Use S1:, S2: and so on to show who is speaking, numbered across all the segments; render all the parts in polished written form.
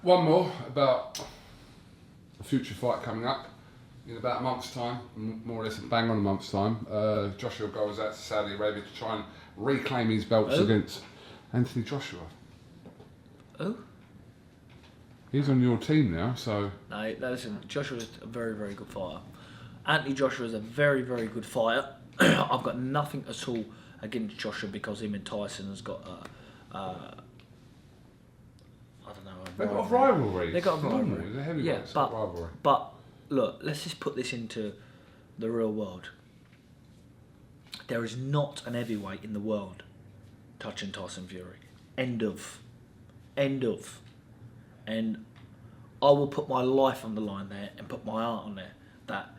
S1: one more about a future fight coming up in about a month's time, more or less bang on a month's time. Joshua goes out to Saudi Arabia to try and reclaim his belts against Anthony Joshua.
S2: Who?
S1: He's on your team now, so...
S2: No, listen, Joshua's a very, very good fighter. Anthony Joshua is a very, very good fighter. I've got nothing at all against Joshua because him and Tyson has got I don't know.
S1: They've got a rivalry.
S2: They've got a rivalry.
S1: It's a heavyweight,
S2: yeah,
S1: rivalry.
S2: But look, let's just put this into the real world. There is not an heavyweight in the world touching Tyson Fury. End of. And I will put my life on the line there and put my heart on there that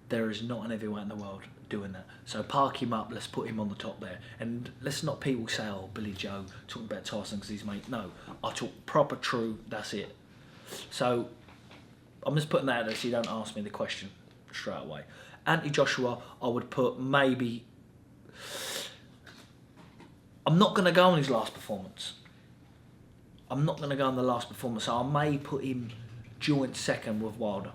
S2: there is not an heavyweight in the world doing that. So park him up, let's put him on the top there. And let's not people say, oh, Billy Joe, talking about Tyson because he's mate. No, I talk proper true, that's it. So I'm just putting that out there so you don't ask me the question straight away. Anthony Joshua, I would put maybe... I'm not going to go on his last performance. I'm not going to go on the last performance, so I may put him joint second with Wilder.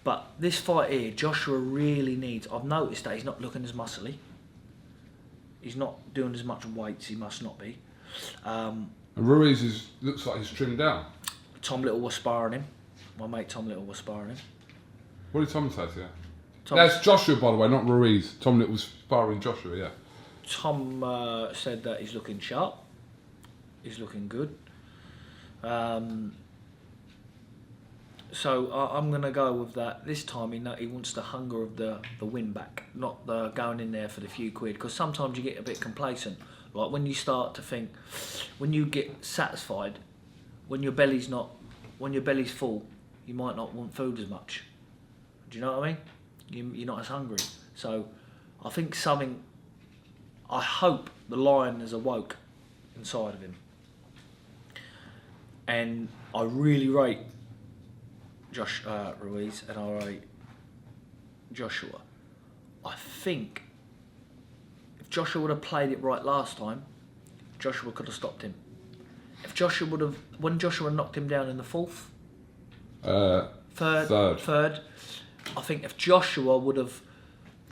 S2: But this fight here, Joshua really needs... I've noticed that he's not looking as muscly. He's not doing as much weights, he must not be.
S1: And Ruiz looks like he's trimmed down.
S2: Tom Little was sparring him. My mate Tom Little was sparring him.
S1: What did Tom say to you? That's Joshua, by the way, not Ruiz. Tom Little was sparring Joshua, yeah.
S2: Tom said that he's looking sharp. He's looking good. So I'm going to go with that. This time he wants the hunger of the win back, not the going in there for the few quid. Because sometimes you get a bit complacent. Like when you start to think, when you get satisfied, when your belly's full, you might not want food as much. Do you know what I mean? You're not as hungry. So I think I hope the lion is awoke inside of him. And I really rate Ruiz and I rate Joshua. I think if Joshua would have played it right last time, Joshua could have stopped him. If Joshua would have, when Joshua knocked him down in the fourth, third, I think if Joshua would have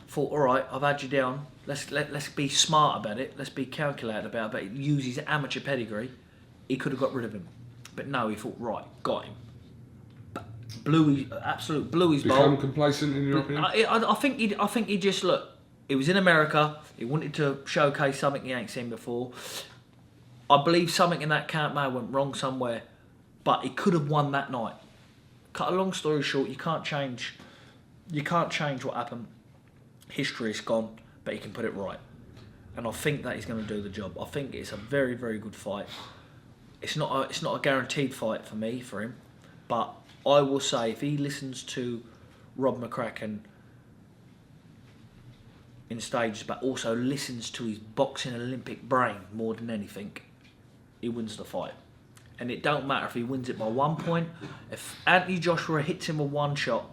S2: thought, all right, I've had you down. Let's be smart about it. Let's be calculated about it. But use his amateur pedigree. He could have got rid of him, but no, he thought, right, got him. Blew his bowl.
S1: Become complacent in your opinion?
S2: I think he just look. He was in America. He wanted to showcase something he ain't seen before. I believe something in that camp may have went wrong somewhere, but he could have won that night. Cut a long story short, you can't change what happened. History is gone, but he can put it right. And I think that he's going to do the job. I think it's a very, very good fight. It's not a guaranteed fight for him, but I will say if he listens to Rob McCracken in stages, but also listens to his boxing Olympic brain more than anything, he wins the fight. And it don't matter if he wins it by 1 point. If Anthony Joshua hits him with one shot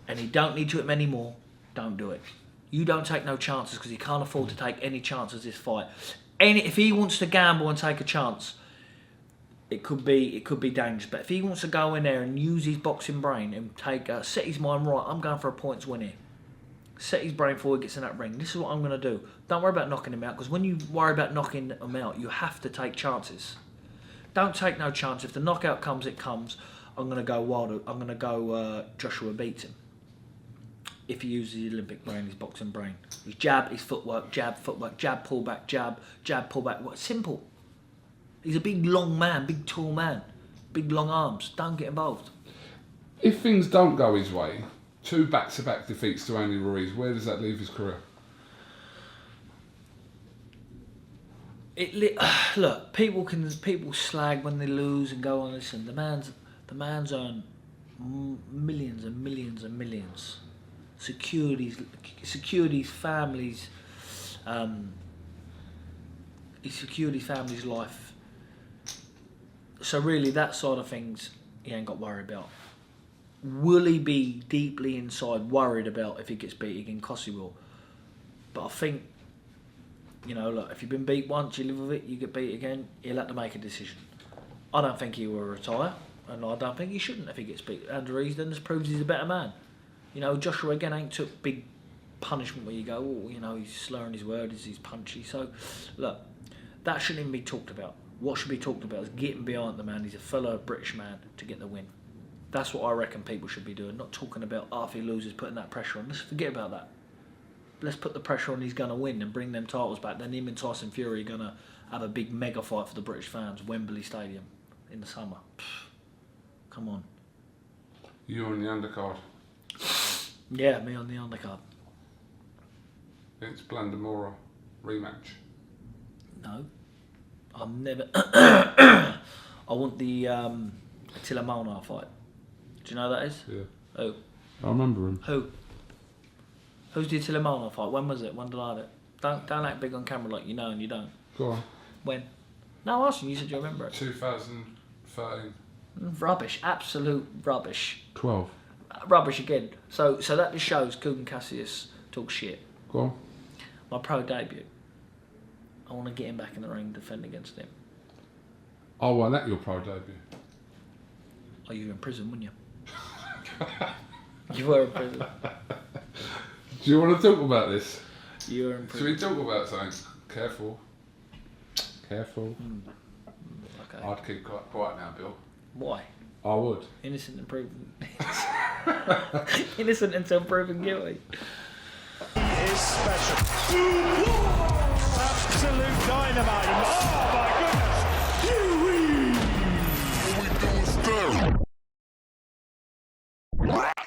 S2: and he don't need to hit him anymore, don't do it. You don't take no chances because he can't afford to take any chances this fight. If he wants to gamble and take a chance, it could be dangerous. But if he wants to go in there and use his boxing brain and set his mind right, I'm going for a points win here. Set his brain before he gets in that ring. This is what I'm going to do. Don't worry about knocking him out, because when you worry about knocking him out, you have to take chances. Don't take no chance. If the knockout comes, it comes. I'm going to go Wilder. I'm going to go Joshua beats him. If he uses his Olympic brain, his boxing brain. His jab, his footwork, jab, pull back, jab, pull back. What? Simple. He's a big, long man, big, tall man. Big, long arms. Don't get involved.
S1: If things don't go his way, 2 back-to-back defeats to Andy Ruiz, where does that leave his career?
S2: Look, people slag when they lose and go on this, and the man's earned millions and millions and millions. Securities, families. He secured his family's life. So really, that side of things, he ain't got to worry about. Will he be deeply inside worried about if he gets beat again? Of course he will. But I think, look, if you've been beat once, you live with it, you get beat again, he'll have to make a decision. I don't think he will retire, and I don't think he shouldn't if he gets beat. And Ruiz then just proves he's a better man. You know, Joshua again ain't took big punishment where you go, oh, you know, he's slurring his words, he's punchy. So, look, that shouldn't even be talked about. What should be talked about is getting behind the man. He's a fellow British man to get the win. That's what I reckon people should be doing, not talking about if he loses, putting that pressure on. Let's forget about that. Let's put the pressure on he's going to win and bring them titles back. Then him and Tyson Fury are going to have a big mega fight for the British fans, Wembley Stadium, in the summer. Come on.
S1: You on the undercard?
S2: Yeah, me on the undercard.
S1: It's Blandamora rematch.
S2: No. I'm never... I want the Attila Molnar fight. Do you know who that is?
S1: Yeah.
S2: Who?
S1: I remember him.
S2: Who? Who's the Attila Molnar fight? When was it? When did I have it? Don't act big on camera like you know and you don't.
S1: Go on.
S2: When? No, I asked you. You said you remember it.
S1: 2013.
S2: Rubbish. Absolute rubbish.
S1: 12.
S2: Rubbish again. So that just shows KUGAN CASSIUS talk shit.
S1: Go on.
S2: My pro debut. I want to get him back in the ring and defend against him.
S1: Oh, well, that your pro debut.
S2: Oh, you were in prison, weren't you? You were in prison.
S1: Do you want to talk about this?
S2: You were in
S1: Should
S2: prison.
S1: we talk about something? Careful. Careful.
S2: Okay.
S1: I'd keep quiet now, Bill.
S2: Why?
S1: I would.
S2: Innocent and proven. Innocent until proven guilty.
S3: Is special. Absolute dynamite. Oh my goodness. Here we go.